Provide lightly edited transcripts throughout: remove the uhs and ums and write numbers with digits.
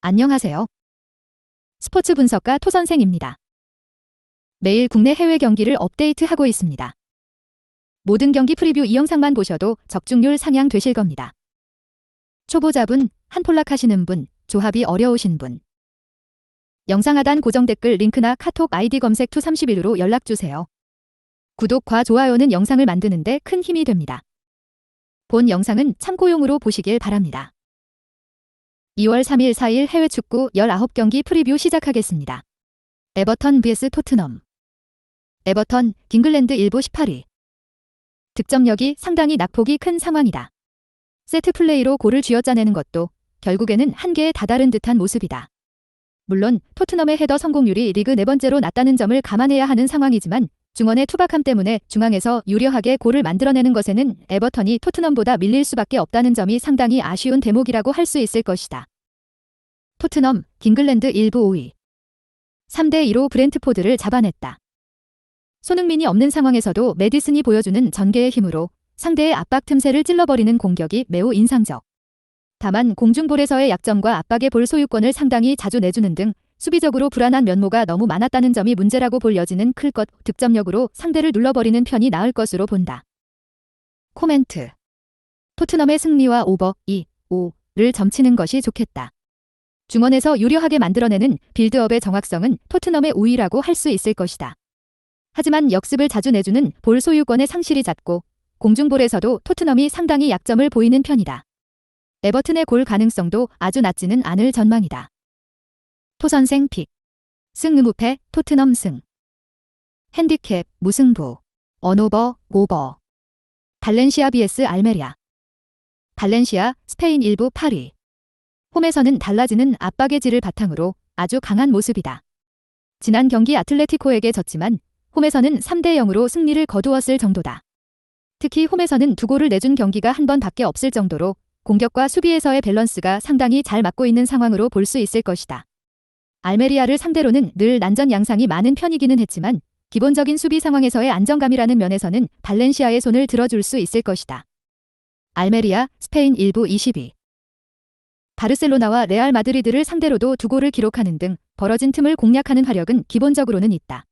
안녕하세요. 스포츠 분석가 토선생입니다. 매일 국내 해외 경기를 업데이트하고 있습니다. 모든 경기 프리뷰 이 영상만 보셔도 적중률 상향 되실 겁니다. 초보자분, 한폴락 하시는 분, 조합이 어려우신 분. 영상 하단 고정 댓글 링크나 카톡 아이디 검색 투31로 연락주세요. 구독과 좋아요는 영상을 만드는데 큰 힘이 됩니다. 본 영상은 참고용으로 보시길 바랍니다. 2월 3일 4일 해외 축구 19경기 프리뷰 시작하겠습니다. 에버턴 vs 토트넘. 에버턴, 잉글랜드 일부 18위. 득점력이 상당히 낙폭이 큰 상황이다. 세트 플레이로 골을 쥐어짜내는 것도 결국에는 한계에 다다른 듯한 모습이다. 물론 토트넘의 헤더 성공률이 리그 4번째로 낮다는 점을 감안해야 하는 상황이지만 중원의 투박함 때문에 중앙에서 유려하게 골을 만들어내는 것에는 에버턴이 토트넘보다 밀릴 수밖에 없다는 점이 상당히 아쉬운 대목이라고 할 수 있을 것이다. 토트넘, 잉글랜드 일부 5위. 3대2로 브렌트포드를 잡아냈다. 손흥민이 없는 상황에서도 메디슨이 보여주는 전개의 힘으로 상대의 압박 틈새를 찔러버리는 공격이 매우 인상적. 다만 공중볼에서의 약점과 압박의 볼 소유권을 상당히 자주 내주는 등 수비적으로 불안한 면모가 너무 많았다는 점이 문제라고 볼 여지는 클 것. 득점력으로 상대를 눌러버리는 편이 나을 것으로 본다. 코멘트. 토트넘의 승리와 오버 2-5를 점치는 것이 좋겠다. 중원에서 유려하게 만들어내는 빌드업의 정확성은 토트넘의 우위라고 할 수 있을 것이다. 하지만 역습을 자주 내주는 볼 소유권의 상실이 잦고 공중볼에서도 토트넘이 상당히 약점을 보이는 편이다. 에버튼의 골 가능성도 아주 낮지는 않을 전망이다. 토선생 픽. 승 무패 토트넘 승. 핸디캡 무승부. 언오버 오버. 발렌시아 vs 알메리아. 발렌시아 스페인 일부 8위. 홈에서는 달라지는 압박의 질을 바탕으로 아주 강한 모습이다. 지난 경기 아틀레티코에게 졌지만 홈에서는 3대0으로 승리를 거두었을 정도다. 특히 홈에서는 2골을 내준 경기가 한 번밖에 없을 정도로 공격과 수비에서의 밸런스가 상당히 잘 맞고 있는 상황으로 볼 수 있을 것이다. 알메리아를 상대로는 늘 난전 양상이 많은 편이기는 했지만 기본적인 수비 상황에서의 안정감이라는 면에서는 발렌시아의 손을 들어줄 수 있을 것이다. 알메리아, 스페인 일부 20위. 바르셀로나와 레알 마드리드를 상대로도 2골을 기록하는 등 벌어진 틈을 공략하는 화력은 기본적으로는 있다.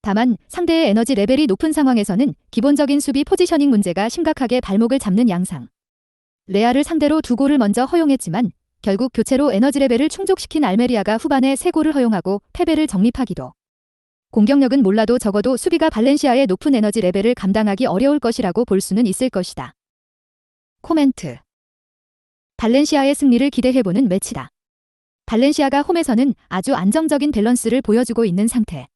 다만 상대의 에너지 레벨이 높은 상황에서는 기본적인 수비 포지셔닝 문제가 심각하게 발목을 잡는 양상. 레알을 상대로 2골을 먼저 허용했지만 결국 교체로 에너지 레벨을 충족시킨 알메리아가 후반에 3골을 허용하고 패배를 정립하기도. 공격력은 몰라도 적어도 수비가 발렌시아의 높은 에너지 레벨을 감당하기 어려울 것이라고 볼 수는 있을 것이다. 코멘트. 발렌시아의 승리를 기대해보는 매치다. 발렌시아가 홈에서는 아주 안정적인 밸런스를 보여주고 있는 상태.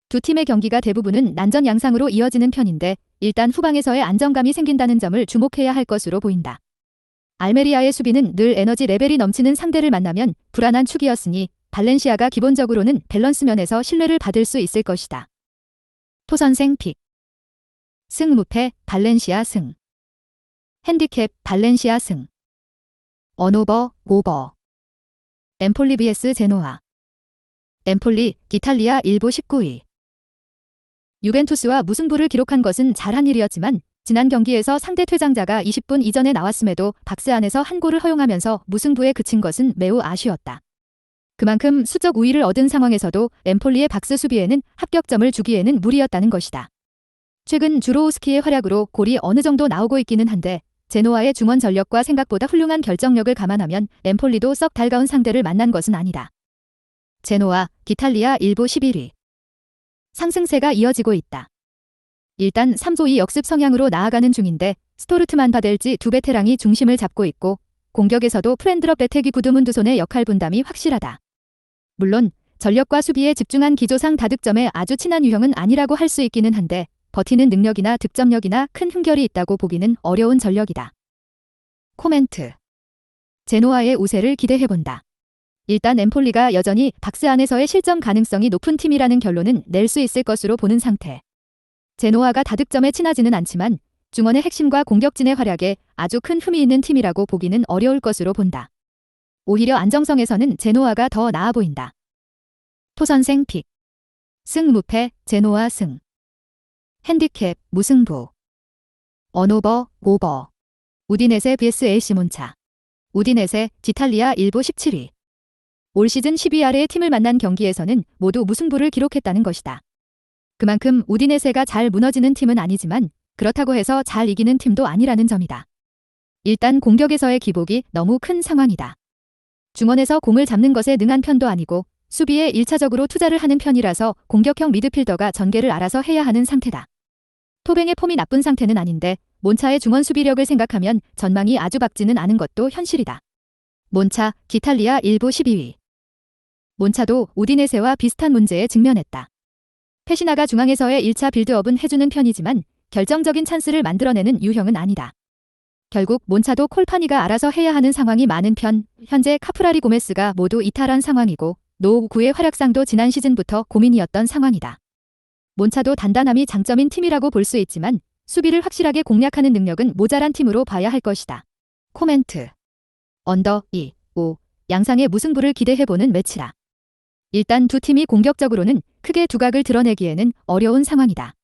두 팀의 경기가 대부분은 난전 양상으로 이어지는 편인데 일단 후방에서의 안정감이 생긴다는 점을 주목해야 할 것으로 보인다. 알메리아의 수비는 늘 에너지 레벨이 넘치는 상대를 만나면 불안한 축이었으니 발렌시아가 기본적으로는 밸런스 면에서 신뢰를 받을 수 있을 것이다. 토선생 픽. 승 무패 발렌시아 승. 핸디캡 발렌시아 승. 언오버 오버. 엠폴리 vs 제노아. 엠폴리, 이탈리아 일부 19위. 유벤투스와 무승부를 기록한 것은 잘한 일이었지만 지난 경기에서 상대 퇴장자가 20분 이전에 나왔음에도 박스 안에서 한 골을 허용하면서 무승부에 그친 것은 매우 아쉬웠다. 그만큼 수적 우위를 얻은 상황에서도 엠폴리의 박스 수비에는 합격점을 주기에는 무리였다는 것이다. 최근 주로우스키의 활약으로 골이 어느 정도 나오고 있기는 한데 제노아의 중원 전력과 생각보다 훌륭한 결정력을 감안하면 엠폴리도 썩 달가운 상대를 만난 것은 아니다. 제노아, 이탈리아 일부 11위. 상승세가 이어지고 있다. 일단 3조2 역습 성향으로 나아가는 중인데 스토르트만 바델지 두 베테랑이 중심을 잡고 있고 공격에서도 프렌드럽 베테기 구드문두손의 역할 분담이 확실하다. 물론 전력과 수비에 집중한 기조상 다득점에 아주 친한 유형은 아니라고 할 수 있기는 한데 버티는 능력이나 득점력이나 큰 흠결이 있다고 보기는 어려운 전력이다. 코멘트. 제노아의 우세를 기대해본다. 일단 엠폴리가 여전히 박스 안에서의 실점 가능성이 높은 팀이라는 결론은 낼 수 있을 것으로 보는 상태. 제노아가 다득점에 친하지는 않지만 중원의 핵심과 공격진의 활약에 아주 큰 흠이 있는 팀이라고 보기는 어려울 것으로 본다. 오히려 안정성에서는 제노아가 더 나아 보인다. 토선생 픽. 승 무패 제노아 승. 핸디캡 무승부. 언오버 오버. 우디네세 vs AC 몬차. 우디네세, 이탈리아 일부 17위. 올 시즌 10위 아래의 팀을 만난 경기에서는 모두 무승부를 기록했다는 것이다. 그만큼 우디네세가 잘 무너지는 팀은 아니지만 그렇다고 해서 잘 이기는 팀도 아니라는 점이다. 일단 공격에서의 기복이 너무 큰 상황이다. 중원에서 공을 잡는 것에 능한 편도 아니고 수비에 1차적으로 투자를 하는 편이라서 공격형 미드필더가 전개를 알아서 해야 하는 상태다. 토뱅의 폼이 나쁜 상태는 아닌데 몬차의 중원 수비력을 생각하면 전망이 아주 밝지는 않은 것도 현실이다. 몬차, 기탈리아 일부 12위. 몬차도 우디네세와 비슷한 문제에 직면했다. 페시나가 중앙에서의 1차 빌드업은 해주는 편이지만 결정적인 찬스를 만들어내는 유형은 아니다. 결국 몬차도 콜파니가 알아서 해야 하는 상황이 많은 편, 현재 카프라리 고메스가 모두 이탈한 상황이고 노우구의 활약상도 지난 시즌부터 고민이었던 상황이다. 몬차도 단단함이 장점인 팀이라고 볼 수 있지만 수비를 확실하게 공략하는 능력은 모자란 팀으로 봐야 할 것이다. 코멘트. 언더 2, 5 양상의 무승부를 기대해보는 매치라. 일단 두 팀이 공격적으로는 크게 두각을 드러내기에는 어려운 상황이다.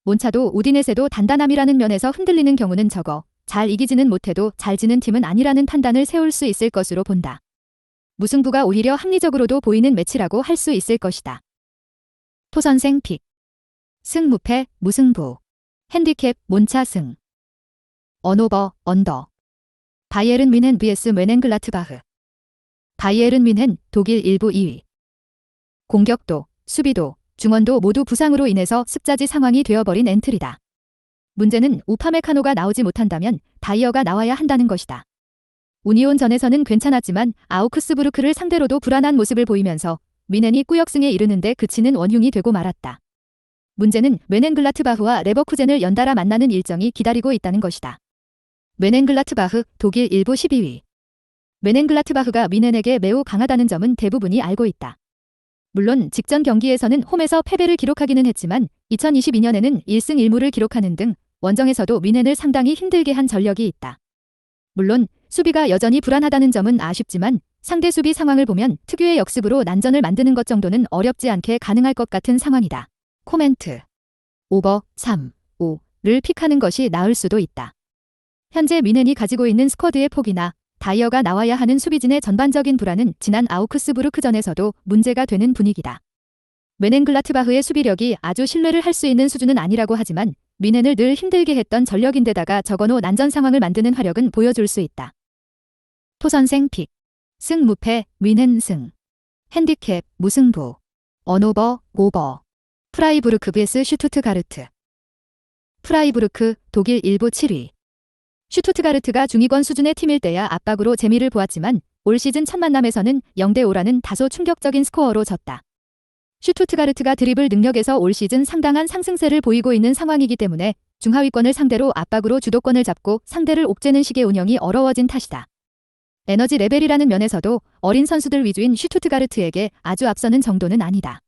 몬차도 우디네세도 단단함이라는 면에서 흔들리는 경우는 적어 잘 이기지는 못해도 잘 지는 팀은 아니라는 판단을 세울 수 있을 것으로 본다. 무승부가 오히려 합리적으로도 보이는 매치라고 할 수 있을 것이다. 토선생 픽. 승무패, 무승부. 핸디캡, 몬차 승. 언오버, 언더. 바이에른 뮌헨 vs 뮌헨글라트바흐. 바이에른 뮌헨, 독일 일부 2위. 공격도, 수비도, 중원도 모두 부상으로 인해서 습자지 상황이 되어버린 엔트리다. 문제는 우파메카노가 나오지 못한다면 다이어가 나와야 한다는 것이다. 우니온전에서는 괜찮았지만 아우크스부르크를 상대로도 불안한 모습을 보이면서 뮌헨이 꾸역승에 이르는데 그치는 원흉이 되고 말았다. 문제는 뮌헨글라트바흐와 레버쿠젠을 연달아 만나는 일정이 기다리고 있다는 것이다. 뮌헨글라트바흐, 독일 일부 12위. 뮌헨글라트바흐가 뮌헨에게 매우 강하다는 점은 대부분이 알고 있다. 물론 직전 경기에서는 홈에서 패배를 기록하기는 했지만 2022년에는 1승 1무를 기록하는 등 원정에서도 뮌헨을 상당히 힘들게 한 전력이 있다. 물론 수비가 여전히 불안하다는 점은 아쉽지만 상대 수비 상황을 보면 특유의 역습으로 난전을 만드는 것 정도는 어렵지 않게 가능할 것 같은 상황이다. 코멘트. 오버 3, 5를 픽하는 것이 나을 수도 있다. 현재 뮌헨이 가지고 있는 스쿼드의 폭이나 다이어가 나와야 하는 수비진의 전반적인 불안은 지난 아우크스부르크전에서도 문제가 되는 분위기다. 뮌헨글라트바흐의 수비력이 아주 신뢰를 할 수 있는 수준은 아니라고 하지만 뮌헨을 늘 힘들게 했던 전력인데다가 적어놓 난전 상황을 만드는 화력은 보여줄 수 있다. 토선생 픽. 승무패, 뮌헨 승. 핸디캡, 무승부. 언오버, 오버. 프라이부르크 vs 슈투트가르트. 프라이부르크, 독일 일부 7위. 슈투트가르트가 중위권 수준의 팀일 때야 압박으로 재미를 보았지만 올 시즌 첫 만남에서는 0대5라는 다소 충격적인 스코어로 졌다. 슈투트가르트가 드리블 능력에서 올 시즌 상당한 상승세를 보이고 있는 상황이기 때문에 중하위권을 상대로 압박으로 주도권을 잡고 상대를 옥죄는 식의 운영이 어려워진 탓이다. 에너지 레벨이라는 면에서도 어린 선수들 위주인 슈투트가르트에게 아주 앞서는 정도는 아니다.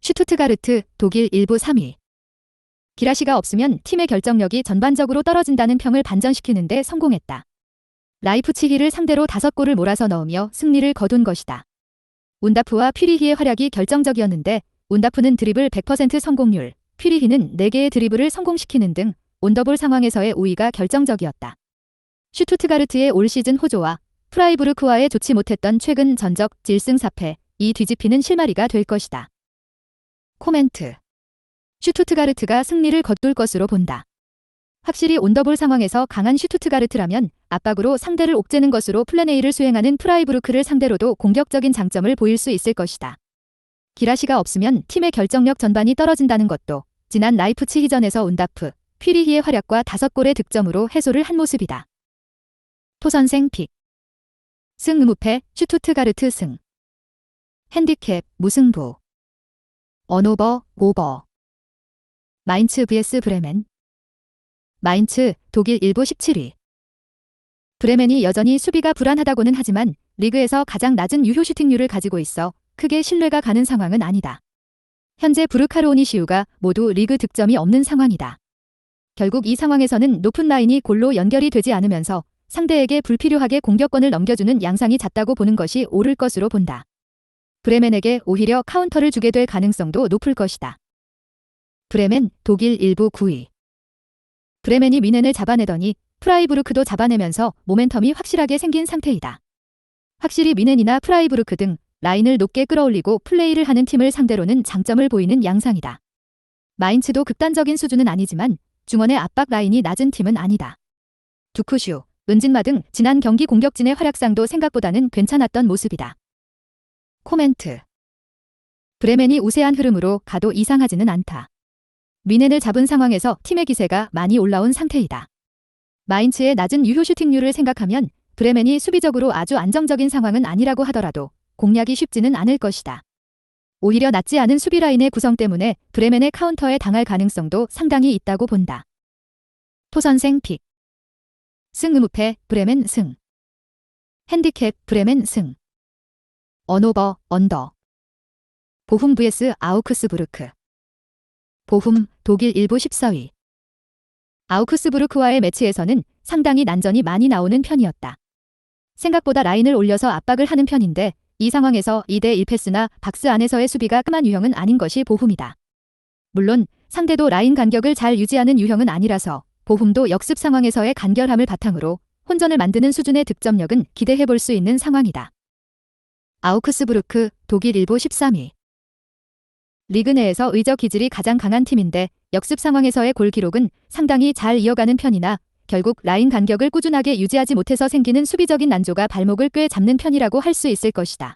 슈투트가르트, 독일 일부 3위. 기라시가 없으면 팀의 결정력이 전반적으로 떨어진다는 평을 반전시키는 데 성공했다. 라이프치히를 상대로 5골을 몰아서 넣으며 승리를 거둔 것이다. 운다프와 퓨리히의 활약이 결정적이었는데 운다프는 드리블 100% 성공률, 퓨리히는 4개의 드리블을 성공시키는 등 온더볼 상황에서의 우위가 결정적이었다. 슈투트가르트의 올 시즌 호조와 프라이부르크와의 좋지 못했던 최근 전적 질승 4패, 이 뒤집히는 실마리가 될 것이다. 코멘트. 슈투트가르트가 승리를 거둘 것으로 본다. 확실히 온더볼 상황에서 강한 슈투트가르트라면 압박으로 상대를 옥죄는 것으로 플랜 A를 수행하는 프라이부르크를 상대로도 공격적인 장점을 보일 수 있을 것이다. 기라시가 없으면 팀의 결정력 전반이 떨어진다는 것도 지난 라이프치히전에서 운다프, 퓨리히의 활약과 5골의 득점으로 해소를 한 모습이다. 토선생 픽. 승무패, 슈투트가르트 승. 핸디캡, 무승부. 언오버, 오버. 마인츠 vs 브레멘. 마인츠, 독일 일부 17위. 브레멘이 여전히 수비가 불안하다고는 하지만 리그에서 가장 낮은 유효 슈팅률을 가지고 있어 크게 신뢰가 가는 상황은 아니다. 현재 부르카르오니시우가 모두 리그 득점이 없는 상황이다. 결국 이 상황에서는 높은 라인이 골로 연결이 되지 않으면서 상대에게 불필요하게 공격권을 넘겨주는 양상이 잦다고 보는 것이 옳을 것으로 본다. 브레멘에게 오히려 카운터를 주게 될 가능성도 높을 것이다. 브레멘, 독일 일부 9위. 브레멘이 뮌헨을 잡아내더니 프라이부르크도 잡아내면서 모멘텀이 확실하게 생긴 상태이다. 확실히 미넨이나 프라이부르크 등 라인을 높게 끌어올리고 플레이를 하는 팀을 상대로는 장점을 보이는 양상이다. 마인츠도 극단적인 수준은 아니지만 중원의 압박 라인이 낮은 팀은 아니다. 두쿠슈, 은진마 등 지난 경기 공격진의 활약상도 생각보다는 괜찮았던 모습이다. 코멘트. 브레멘이 우세한 흐름으로 가도 이상하지는 않다. 미넨을 잡은 상황에서 팀의 기세가 많이 올라온 상태이다. 마인츠의 낮은 유효 슈팅률을 생각하면 브레멘이 수비적으로 아주 안정적인 상황은 아니라고 하더라도 공략이 쉽지는 않을 것이다. 오히려 낮지 않은 수비 라인의 구성 때문에 브레멘의 카운터에 당할 가능성도 상당히 있다고 본다. 토선생 픽. 승 브레멘 승. 핸디캡 브레멘 승. 언오버 언더. 보훔 vs 아우크스부르크. 보훔 독일 일부 14위. 아우크스부르크와의 매치에서는 상당히 난전이 많이 나오는 편이었다. 생각보다 라인을 올려서 압박을 하는 편인데 이 상황에서 2대1 패스나 박스 안에서의 수비가 끔한 유형은 아닌 것이 보훔이다. 물론 상대도 라인 간격을 잘 유지하는 유형은 아니라서 보훔도 역습 상황에서의 간결함을 바탕으로 혼전을 만드는 수준의 득점력은 기대해볼 수 있는 상황이다. 아우크스부르크 독일 일부 13위. 리그 내에서 의적 기질이 가장 강한 팀인데 역습 상황에서의 골 기록은 상당히 잘 이어가는 편이나 결국 라인 간격을 꾸준하게 유지하지 못해서 생기는 수비적인 난조가 발목을 꽤 잡는 편이라고 할 수 있을 것이다.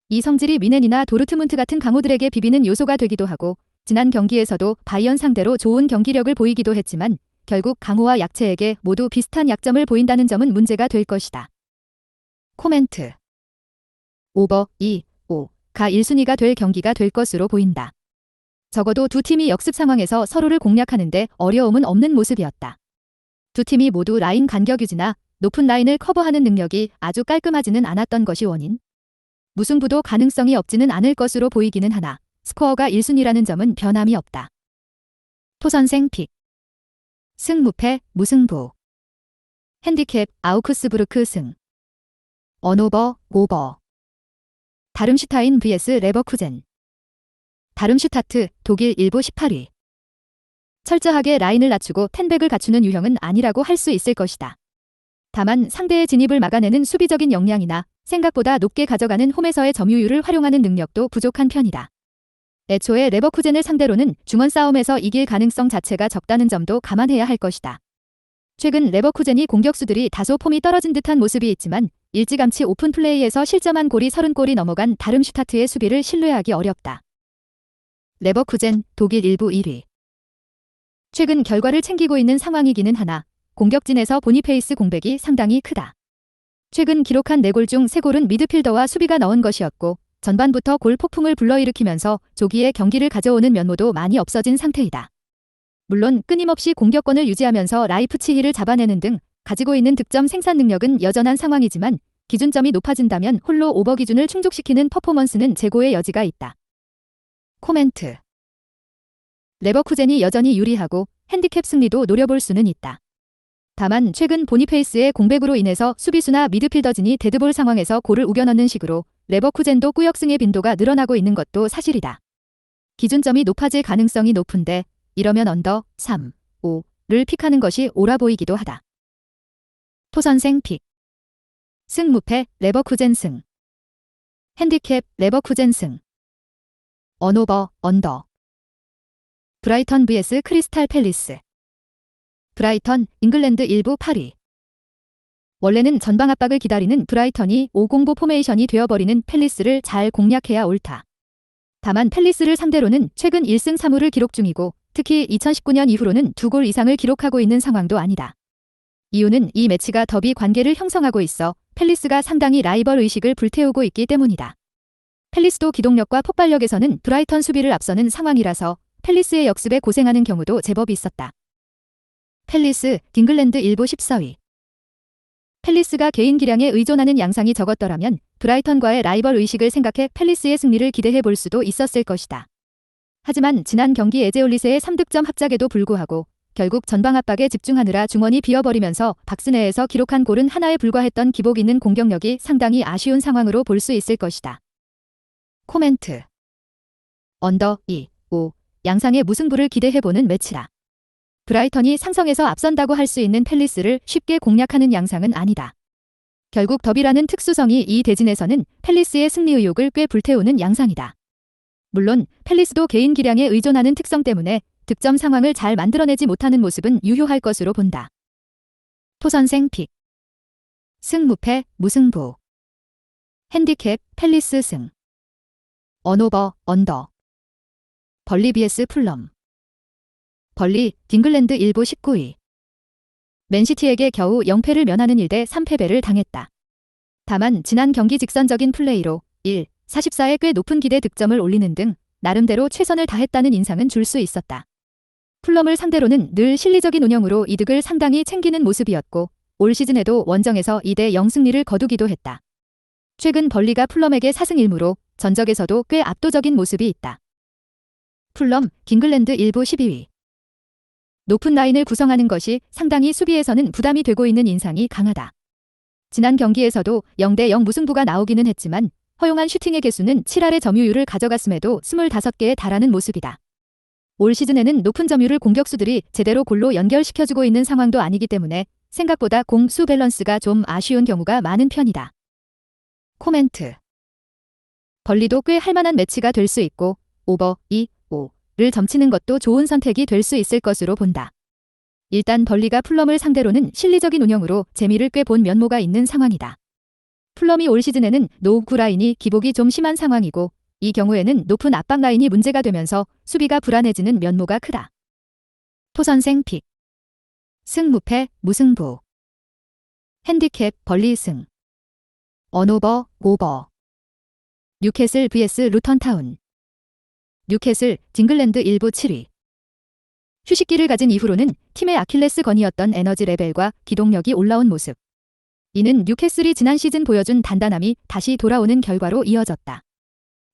이 성질이 미넨이나 도르트문트 같은 강호들에게 비비는 요소가 되기도 하고 지난 경기에서도 바이언 상대로 좋은 경기력을 보이기도 했지만 결국 강호와 약체에게 모두 비슷한 약점을 보인다는 점은 문제가 될 것이다. 코멘트. 오버 2-5가 1순위가 될 경기가 될 것으로 보인다. 적어도 두 팀이 역습 상황에서 서로를 공략하는데 어려움은 없는 모습이었다. 두 팀이 모두 라인 간격 유지나 높은 라인을 커버하는 능력이 아주 깔끔하지는 않았던 것이 원인. 무승부도 가능성이 없지는 않을 것으로 보이기는 하나 스코어가 1순위라는 점은 변함이 없다. 토선생 픽. 승 무승부. 핸디캡 아우크스부르크 승. 언오버 오버. 다름슈타인 vs 레버쿠젠. 다름슈타트 독일 일부 18위. 철저하게 라인을 낮추고 텐백을 갖추는 유형은 아니라고 할 수 있을 것이다. 다만 상대의 진입을 막아내는 수비적인 역량이나 생각보다 높게 가져가는 홈에서의 점유율을 활용하는 능력도 부족한 편이다. 애초에 레버쿠젠을 상대로는 중원 싸움에서 이길 가능성 자체가 적다는 점도 감안해야 할 것이다. 최근 레버쿠젠이 공격수들이 다소 폼이 떨어진 듯한 모습이 있지만 일찌감치 오픈 플레이에서 실점한 골이 30골이 넘어간 다름슈타트의 수비를 신뢰하기 어렵다. 레버쿠젠 독일 일부 1위. 최근 결과를 챙기고 있는 상황이기는 하나 공격진에서 보니페이스 공백이 상당히 크다. 최근 기록한 4골 중 3골은 미드필더와 수비가 넣은 것이었고 전반부터 골 폭풍을 불러일으키면서 조기에 경기를 가져오는 면모도 많이 없어진 상태이다. 물론 끊임없이 공격권을 유지하면서 라이프치히를 잡아내는 등 가지고 있는 득점 생산 능력은 여전한 상황이지만 기준점이 높아진다면 홀로 오버 기준을 충족시키는 퍼포먼스는 제고의 여지가 있다. 코멘트. 레버쿠젠이 여전히 유리하고 핸디캡 승리도 노려볼 수는 있다. 다만 최근 보니페이스의 공백으로 인해서 수비수나 미드필더진이 데드볼 상황에서 골을 우겨넣는 식으로 레버쿠젠도 꾸역승의 빈도가 늘어나고 있는 것도 사실이다. 기준점이 높아질 가능성이 높은데 이러면 언더 3, 5를 픽하는 것이 옳아 보이기도 하다. 토선생 픽. 승 레버쿠젠 승. 핸디캡 레버쿠젠 승. 언오버 언더. 브라이턴 vs 크리스탈 팰리스. 브라이턴 잉글랜드 일부 8위. 원래는 전방 압박을 기다리는 브라이턴이 5공보 포메이션이 되어버리는 팰리스를 잘 공략해야 옳다. 다만 팰리스를 상대로는 최근 1승 3무를 기록 중이고 특히 2019년 이후로는 2골 이상을 기록하고 있는 상황도 아니다. 이유는 이 매치가 더비 관계를 형성하고 있어 팰리스가 상당히 라이벌 의식을 불태우고 있기 때문이다. 팰리스도 기동력과 폭발력에서는 브라이턴 수비를 앞서는 상황이라서 팰리스의 역습에 고생하는 경우도 제법 있었다. 팰리스 잉글랜드 일부 14위. 팰리스가 개인 기량에 의존하는 양상이 적었더라면 브라이턴과의 라이벌 의식을 생각해 팰리스의 승리를 기대해 볼 수도 있었을 것이다. 하지만 지난 경기 에제올리스의 3득점 합작에도 불구하고 결국 전방 압박에 집중하느라 중원이 비어버리면서 박스 내에서 기록한 골은 하나에 불과했던 기복 있는 공격력이 상당히 아쉬운 상황으로 볼 수 있을 것이다. 코멘트. 언더 2, 5 양상의 무승부를 기대해보는 매치라. 브라이턴이 상성에서 앞선다고 할 수 있는 팰리스를 쉽게 공략하는 양상은 아니다. 결국 더비라는 특수성이 이 대진에서는 팰리스의 승리 의욕을 꽤 불태우는 양상이다. 물론 팰리스도 개인 기량에 의존하는 특성 때문에 득점 상황을 잘 만들어내지 못하는 모습은 유효할 것으로 본다. 토선생 픽. 승무패, 무승부. 핸디캡, 팰리스 승. 언오버, 언더. 벌리 vs 풀럼. 벌리, 딩글랜드 일부 19위. 맨시티에게 겨우 0패를 면하는 1대 3패배를 당했다. 다만 지난 경기 직선적인 플레이로 1/44에 꽤 높은 기대 득점을 올리는 등 나름대로 최선을 다했다는 인상은 줄 수 있었다. 풀럼을 상대로는 늘 실리적인 운영으로 이득을 상당히 챙기는 모습이었고 올 시즌에도 원정에서 2대 0 승리를 거두기도 했다. 최근 벌리가 풀럼에게 4승 1무로 전적에서도 꽤 압도적인 모습이 있다. 풀럼, 딩글랜드 일부 12위. 높은 라인을 구성하는 것이 상당히 수비에서는 부담이 되고 있는 인상이 강하다. 지난 경기에서도 0대 0 무승부가 나오기는 했지만 허용한 슈팅의 개수는 7할의 점유율을 가져갔음에도 25개에 달하는 모습이다. 올 시즌에는 높은 점유율 공격수들이 제대로 골로 연결시켜주고 있는 상황도 아니기 때문에 생각보다 공수 밸런스가 좀 아쉬운 경우가 많은 편이다. 코멘트. 벌리도 꽤 할만한 매치가 될 수 있고 오버 2-5를 점치는 것도 좋은 선택이 될 수 있을 것으로 본다. 일단 벌리가 풀럼을 상대로는 실리적인 운영으로 재미를 꽤 본 면모가 있는 상황이다. 풀럼이 올 시즌에는 노후 라인이 기복이 좀 심한 상황이고 이 경우에는 높은 압박 라인이 문제가 되면서 수비가 불안해지는 면모가 크다. 토선생 픽. 승무패, 무승부. 핸디캡, 벌리 승. 언오버, 오버. 뉴캐슬 vs 루턴타운. 뉴캐슬, 딩글랜드 일부 7위. 휴식기를 가진 이후로는 팀의 아킬레스건이었던 에너지 레벨과 기동력이 올라온 모습. 이는 뉴캐슬이 지난 시즌 보여준 단단함이 다시 돌아오는 결과로 이어졌다.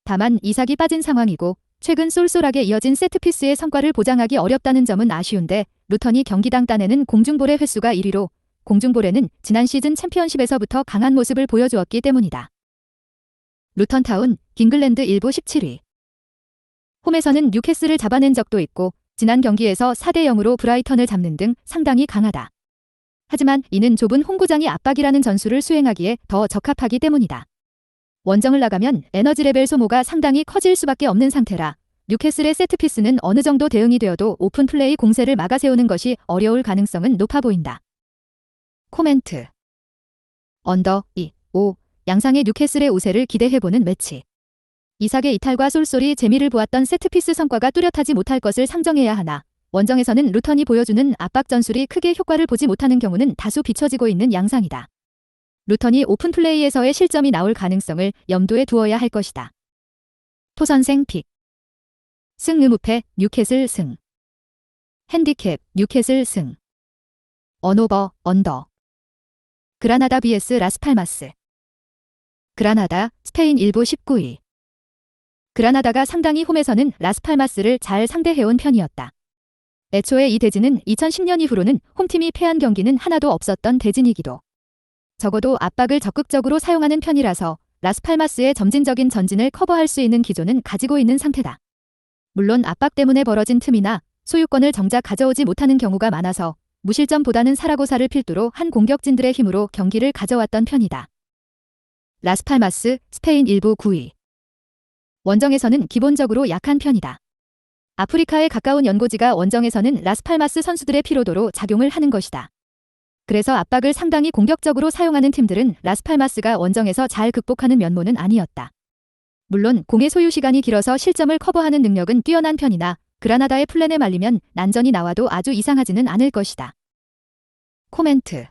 다만 이삭이 빠진 상황이고 최근 쏠쏠하게 이어진 세트피스의 성과를 보장하기 어렵다는 점은 아쉬운데 루턴이 경기당 따내는 공중볼의 횟수가 1위로 공중볼에는 지난 시즌 챔피언십에서부터 강한 모습을 보여주었기 때문이다. 루턴타운, 딩글랜드 일부 17위. 홈에서는 뉴캐슬을 잡아낸 적도 있고 지난 경기에서 4대 0으로 브라이턴을 잡는 등 상당히 강하다. 하지만 이는 좁은 홈구장이 압박이라는 전술을 수행하기에 더 적합하기 때문이다. 원정을 나가면 에너지 레벨 소모가 상당히 커질 수밖에 없는 상태라 뉴캐슬의 세트피스는 어느 정도 대응이 되어도 오픈 플레이 공세를 막아세우는 것이 어려울 가능성은 높아 보인다. 코멘트. 언더 2-5 양상의 뉴캐슬의 우세를 기대해보는 매치. 이삭의 이탈과 쏠쏠이 재미를 보았던 세트피스 성과가 뚜렷하지 못할 것을 상정해야 하나 원정에서는 루턴이 보여주는 압박 전술이 크게 효과를 보지 못하는 경우는 다수 비춰지고 있는 양상이다. 루턴이 오픈 플레이에서의 실점이 나올 가능성을 염두에 두어야 할 것이다. 토선생 픽. 승무패, 뉴캐슬 승. 핸디캡, 뉴캐슬 승. 언오버, 언더. 그라나다 vs 라스팔마스. 그라나다, 스페인 일부 19위. 그라나다가 상당히 홈에서는 라스팔마스를 잘 상대해온 편이었다. 애초에 이 대진은 2010년 이후로는 홈팀이 패한 경기는 하나도 없었던 대진이기도. 적어도 압박을 적극적으로 사용하는 편이라서 라스팔마스의 점진적인 전진을 커버할 수 있는 기조는 가지고 있는 상태다. 물론 압박 때문에 벌어진 틈이나 소유권을 정작 가져오지 못하는 경우가 많아서 무실점보다는 사라고사를 필두로 한 공격진들의 힘으로 경기를 가져왔던 편이다. 라스팔마스, 스페인 일부 9위. 원정에서는 기본적으로 약한 편이다. 아프리카에 가까운 연고지가 원정에서는 라스팔마스 선수들의 피로도로 작용을 하는 것이다. 그래서 압박을 상당히 공격적으로 사용하는 팀들은 라스팔마스가 원정에서 잘 극복하는 면모는 아니었다. 물론 공의 소유 시간이 길어서 실점을 커버하는 능력은 뛰어난 편이나 그라나다의 플랜에 말리면 난전이 나와도 아주 이상하지는 않을 것이다. 코멘트.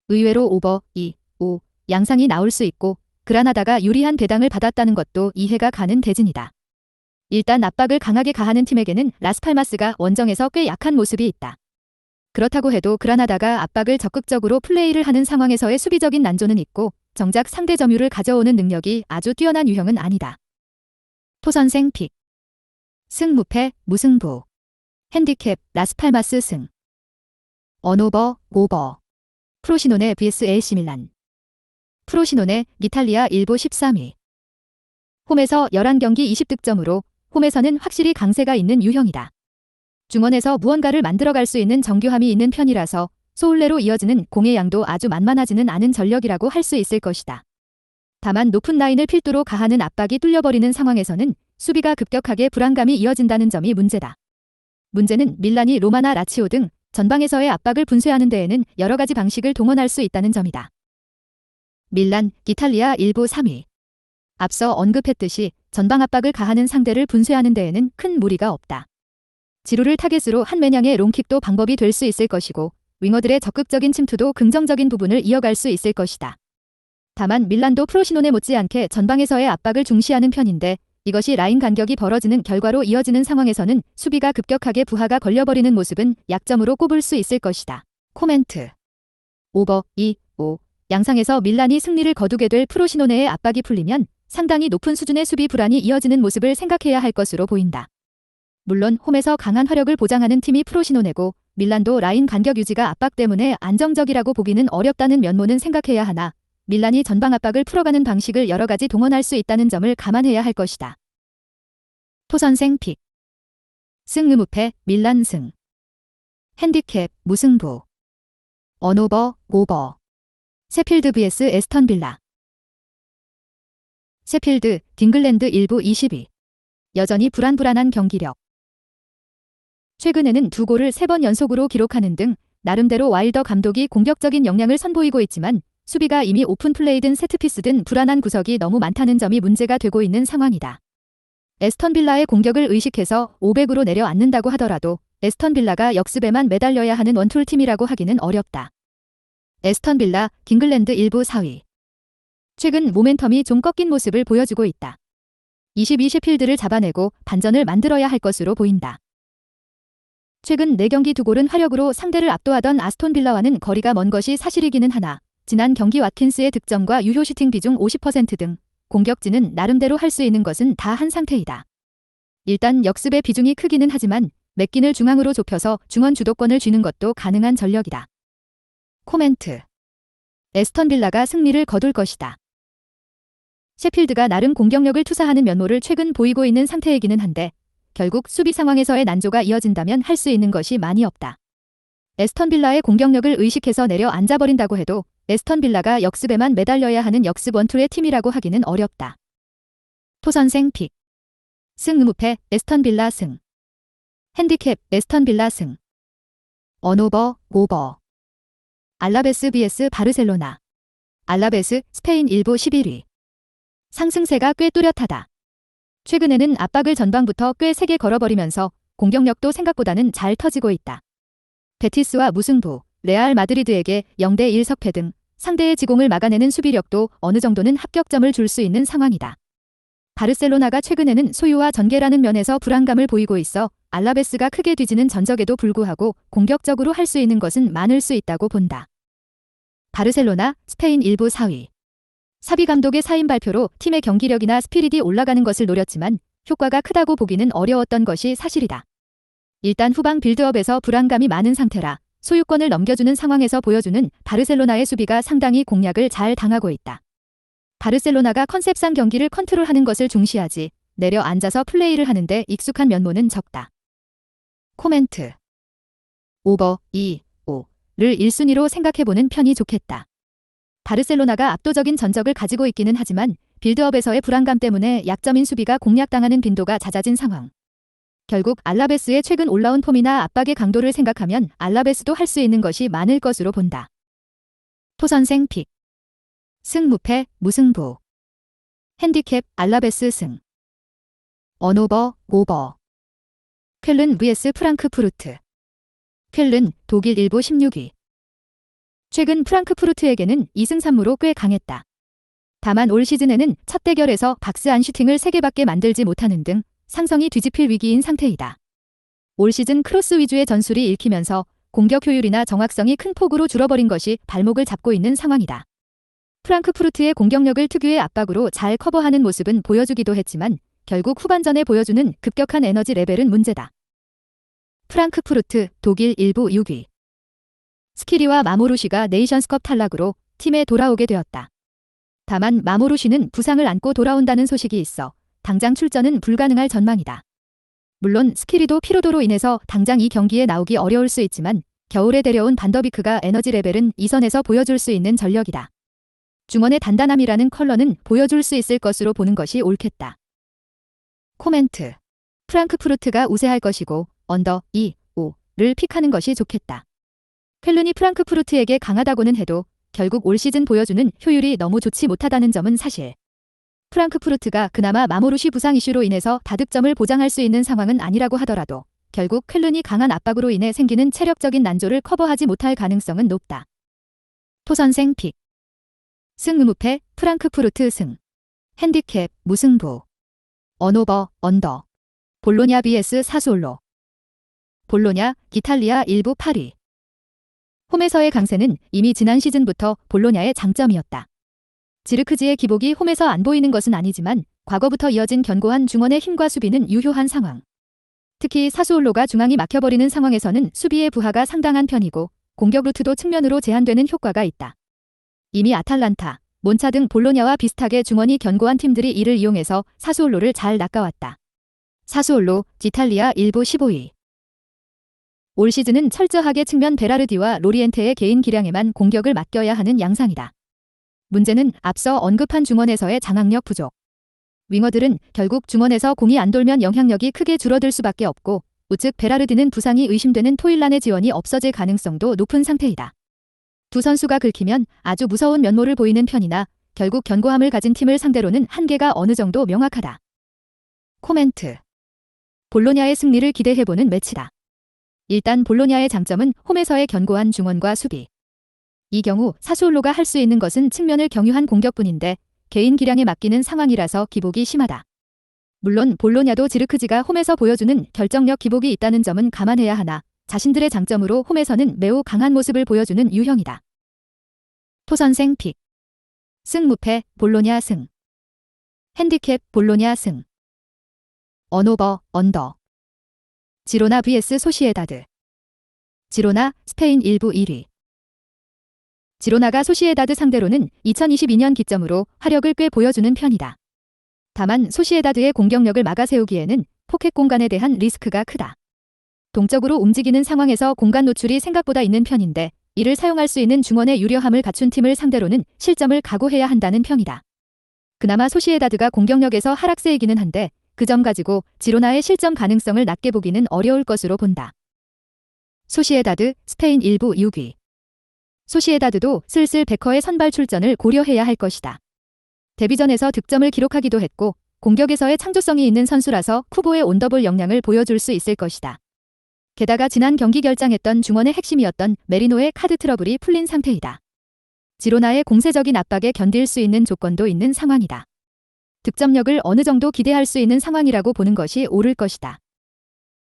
의외로 오버 2-5 양상이 나올 수 있고 그라나다가 유리한 배당을 받았다는 것도 이해가 가는 대진이다. 일단 압박을 강하게 가하는 팀에게는 라스팔마스가 원정에서 꽤 약한 모습이 있다. 그렇다고 해도 그라나다가 압박을 적극적으로 플레이를 하는 상황에서의 수비적인 난조는 있고 정작 상대 점유를 가져오는 능력이 아주 뛰어난 유형은 아니다. 토선생 픽. 승무패, 무승부. 핸디캡, 라스팔마스 승. 언오버, 오버. 프로시노네 vs AC 밀란. 프로시노네, 이탈리아 일부 13위. 홈에서 11경기 20득점으로 홈에서는 확실히 강세가 있는 유형이다. 중원에서 무언가를 만들어갈 수 있는 정교함이 있는 편이라서 소울레로 이어지는 공의 양도 아주 만만하지는 않은 전력이라고 할 수 있을 것이다. 다만 높은 라인을 필두로 가하는 압박이 뚫려버리는 상황에서는 수비가 급격하게 불안감이 이어진다는 점이 문제다. 문제는 밀란이 로마나 라치오 등 전방에서의 압박을 분쇄하는 데에는 여러 가지 방식을 동원할 수 있다는 점이다. 밀란, 이탈리아 1부 3위. 앞서 언급했듯이 전방 압박을 가하는 상대를 분쇄하는 데에는 큰 무리가 없다. 지루를 타겟으로 한 매냥의 롱킥도 방법이 될 수 있을 것이고 윙어들의 적극적인 침투도 긍정적인 부분을 이어갈 수 있을 것이다. 다만 밀란도 프로시노네 못지않게 전방에서의 압박을 중시하는 편인데 이것이 라인 간격이 벌어지는 결과로 이어지는 상황에서는 수비가 급격하게 부하가 걸려버리는 모습은 약점으로 꼽을 수 있을 것이다. 코멘트. 오버 2, 5. 양상에서 밀란이 승리를 거두게 될 프로시노네의 압박이 풀리면 상당히 높은 수준의 수비 불안이 이어지는 모습을 생각해야 할 것으로 보인다. 물론 홈에서 강한 화력을 보장하는 팀이 프로시노네고 밀란도 라인 간격 유지가 압박 때문에 안정적이라고 보기는 어렵다는 면모는 생각해야 하나 밀란이 전방 압박을 풀어가는 방식을 여러 가지 동원할 수 있다는 점을 감안해야 할 것이다. 토선생 픽. 승의무패 밀란 승. 핸디캡 무승부. 언오버 오버. 셰필드 vs 에스턴 빌라. 셰필드 딩글랜드 1부 22. 여전히 불안불안한 경기력. 최근에는 2골을 3번 연속으로 기록하는 등 나름대로 와일더 감독이 공격적인 역량을 선보이고 있지만 수비가 이미 오픈 플레이든 세트피스든 불안한 구석이 너무 많다는 점이 문제가 되고 있는 상황이다. 에스턴 빌라의 공격을 의식해서 500으로 내려앉는다고 하더라도 에스턴 빌라가 역습에만 매달려야 하는 원툴 팀이라고 하기는 어렵다. 에스턴 빌라 딩글랜드 1부 4위. 최근 모멘텀이 좀 꺾인 모습을 보여주고 있다. 22 셰필드를 잡아내고 반전을 만들어야 할 것으로 보인다. 최근 4경기 2골은 화력으로 상대를 압도하던 아스톤 빌라와는 거리가 먼 것이 사실이기는 하나 지난 경기 와킨스의 득점과 유효 슈팅 비중 50% 등 공격진은 나름대로 할 수 있는 것은 다 한 상태이다. 일단 역습의 비중이 크기는 하지만 맥긴을 중앙으로 좁혀서 중원 주도권을 쥐는 것도 가능한 전력이다. 코멘트. 에스턴 빌라가 승리를 거둘 것이다. 셰필드가 나름 공격력을 투사하는 면모를 최근 보이고 있는 상태이기는 한데 결국 수비 상황에서의 난조가 이어진다면 할 수 있는 것이 많이 없다. 에스턴 빌라의 공격력을 의식해서 내려앉아버린다고 해도 에스턴 빌라가 역습에만 매달려야 하는 역습 원툴의 팀이라고 하기는 어렵다. 토선생 픽. 승의무패 에스턴 빌라 승. 핸디캡 에스턴 빌라 승. 언오버 오버. 알라베스 vs 바르셀로나. 알라베스 스페인 1부 11위. 상승세가 꽤 뚜렷하다. 최근에는 압박을 전방부터 꽤 세게 걸어버리면서 공격력도 생각보다는 잘 터지고 있다. 베티스와 무승부, 레알 마드리드에게 0대1 석패 등 상대의 지공을 막아내는 수비력도 어느 정도는 합격점을 줄 수 있는 상황이다. 바르셀로나가 최근에는 소유와 전개라는 면에서 불안감을 보이고 있어 알라베스가 크게 뒤지는 전적에도 불구하고 공격적으로 할 수 있는 것은 많을 수 있다고 본다. 바르셀로나, 스페인 1부 4위. 사비 감독의 사임 발표로 팀의 경기력이나 스피릿이 올라가는 것을 노렸지만 효과가 크다고 보기는 어려웠던 것이 사실이다. 일단 후방 빌드업에서 불안감이 많은 상태라 소유권을 넘겨주는 상황에서 보여주는 바르셀로나의 수비가 상당히 공략을 잘 당하고 있다. 바르셀로나가 컨셉상 경기를 컨트롤하는 것을 중시하지 내려앉아서 플레이를 하는데 익숙한 면모는 적다. 코멘트. 오버 2, 5를 1순위로 생각해보는 편이 좋겠다. 바르셀로나가 압도적인 전적을 가지고 있기는 하지만 빌드업에서의 불안감 때문에 약점인 수비가 공략당하는 빈도가 잦아진 상황. 결국 알라베스의 최근 올라온 폼이나 압박의 강도를 생각하면 알라베스도 할 수 있는 것이 많을 것으로 본다. 토선생 픽. 승무패 무승부. 핸디캡 알라베스 승. 언오버 오버. 쾰른 vs 프랑크푸르트. 쾰른 독일 1부 16위. 최근 프랑크푸르트에게는 2승 3무로 꽤 강했다. 다만 올 시즌에는 첫 대결에서 박스 안 슈팅을 3개밖에 만들지 못하는 등 상성이 뒤집힐 위기인 상태이다. 올 시즌 크로스 위주의 전술이 읽히면서 공격 효율이나 정확성이 큰 폭으로 줄어버린 것이 발목을 잡고 있는 상황이다. 프랑크푸르트의 공격력을 특유의 압박으로 잘 커버하는 모습은 보여주기도 했지만 결국 후반전에 보여주는 급격한 에너지 레벨은 문제다. 프랑크푸르트 독일 1부 6위. 스키리와 마모루시가 네이션스컵 탈락으로 팀에 돌아오게 되었다. 다만 마모루시는 부상을 안고 돌아온다는 소식이 있어 당장 출전은 불가능할 전망이다. 물론 스키리도 피로도로 인해서 당장 이 경기에 나오기 어려울 수 있지만 겨울에 데려온 반더비크가 에너지 레벨은 2선에서 보여줄 수 있는 전력이다. 중원의 단단함이라는 컬러는 보여줄 수 있을 것으로 보는 것이 옳겠다. 코멘트. 프랑크푸르트가 우세할 것이고 언더 2, 5를 픽하는 것이 좋겠다. 쾰른이 프랑크푸르트에게 강하다고는 해도 결국 올 시즌 보여주는 효율이 너무 좋지 못하다는 점은 사실. 프랑크푸르트가 그나마 마모루시 부상 이슈로 인해서 다득점을 보장할 수 있는 상황은 아니라고 하더라도 결국 쾰른이 강한 압박으로 인해 생기는 체력적인 난조를 커버하지 못할 가능성은 높다. 토선생 픽. 승무패 프랑크푸르트 승. 핸디캡 무승부. 언오버 언더. 볼로냐 vs 사수올로. 볼로냐 이탈리아 일부 8위. 홈에서의 강세는 이미 지난 시즌부터 볼로냐의 장점이었다. 지르크지의 기복이 홈에서 안 보이는 것은 아니지만 과거부터 이어진 견고한 중원의 힘과 수비는 유효한 상황. 특히 사수올로가 중앙이 막혀버리는 상황에서는 수비의 부하가 상당한 편이고 공격 루트도 측면으로 제한되는 효과가 있다. 이미 아탈란타, 몬차 등 볼로냐와 비슷하게 중원이 견고한 팀들이 이를 이용해서 사수올로를 잘 낚아왔다. 사수올로, 이탈리아 일부 15위. 올 시즌은 철저하게 측면 베라르디와 로리엔테의 개인 기량에만 공격을 맡겨야 하는 양상이다. 문제는 앞서 언급한 중원에서의 장악력 부족. 윙어들은 결국 중원에서 공이 안 돌면 영향력이 크게 줄어들 수밖에 없고 우측 베라르디는 부상이 의심되는 토일란의 지원이 없어질 가능성도 높은 상태이다. 두 선수가 긁히면 아주 무서운 면모를 보이는 편이나 결국 견고함을 가진 팀을 상대로는 한계가 어느 정도 명확하다. 코멘트. 볼로냐의 승리를 기대해보는 매치다. 일단 볼로냐의 장점은 홈에서의 견고한 중원과 수비. 이 경우 사수올로가 할 수 있는 것은 측면을 경유한 공격뿐인데 개인 기량에 맡기는 상황이라서 기복이 심하다. 물론 볼로냐도 지르크지가 홈에서 보여주는 결정력 기복이 있다는 점은 감안해야 하나 자신들의 장점으로 홈에서는 매우 강한 모습을 보여주는 유형이다. 토선생 픽. 승무패 볼로냐 승. 핸디캡 볼로냐 승. 언오버 언더. 지로나 vs 소시에다드. 지로나 스페인 일부 1위. 지로나가 소시에다드 상대로는 2022년 기점으로 화력을 꽤 보여주는 편이다. 다만 소시에다드의 공격력을 막아세우기에는 포켓 공간에 대한 리스크가 크다. 동적으로 움직이는 상황에서 공간 노출이 생각보다 있는 편인데 이를 사용할 수 있는 중원의 유려함을 갖춘 팀을 상대로는 실점을 각오해야 한다는 평이다. 그나마 소시에다드가 공격력에서 하락세이기는 한데 그 점 가지고 지로나의 실점 가능성을 낮게 보기는 어려울 것으로 본다. 소시에다드 스페인 일부 6위. 소시에다드도 슬슬 베커의 선발 출전을 고려해야 할 것이다. 데뷔전에서 득점을 기록하기도 했고 공격에서의 창조성이 있는 선수라서 쿠보의 온더볼 역량을 보여줄 수 있을 것이다. 게다가 지난 경기 결장했던 중원의 핵심이었던 메리노의 카드 트러블이 풀린 상태이다. 지로나의 공세적인 압박에 견딜 수 있는 조건도 있는 상황이다. 득점력을 어느 정도 기대할 수 있는 상황이라고 보는 것이 옳을 것이다.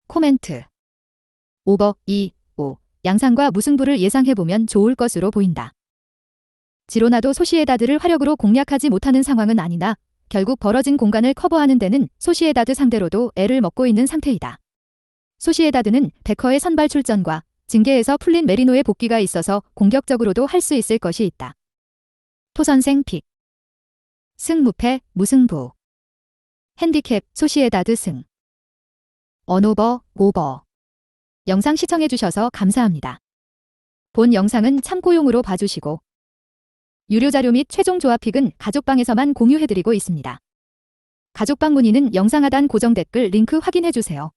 코멘트. 오버 2, 5 양상과 무승부를 예상해보면 좋을 것으로 보인다. 지로나도 소시에다드를 화력으로 공략하지 못하는 상황은 아니나 결국 벌어진 공간을 커버하는 데는 소시에다드 상대로도 애를 먹고 있는 상태이다. 소시에다드는 베커의 선발 출전과 징계에서 풀린 메리노의 복귀가 있어서 공격적으로도 할 수 있을 것이 있다. 토선생 픽. 승무패 무승부. 핸디캡 소시에다드 승. 언오버 오버. 영상 시청해주셔서 감사합니다. 본 영상은 참고용으로 봐주시고 유료 자료 및 최종 조합픽은 가족방에서만 공유해드리고 있습니다. 가족방 문의는 영상 하단 고정 댓글 링크 확인해주세요.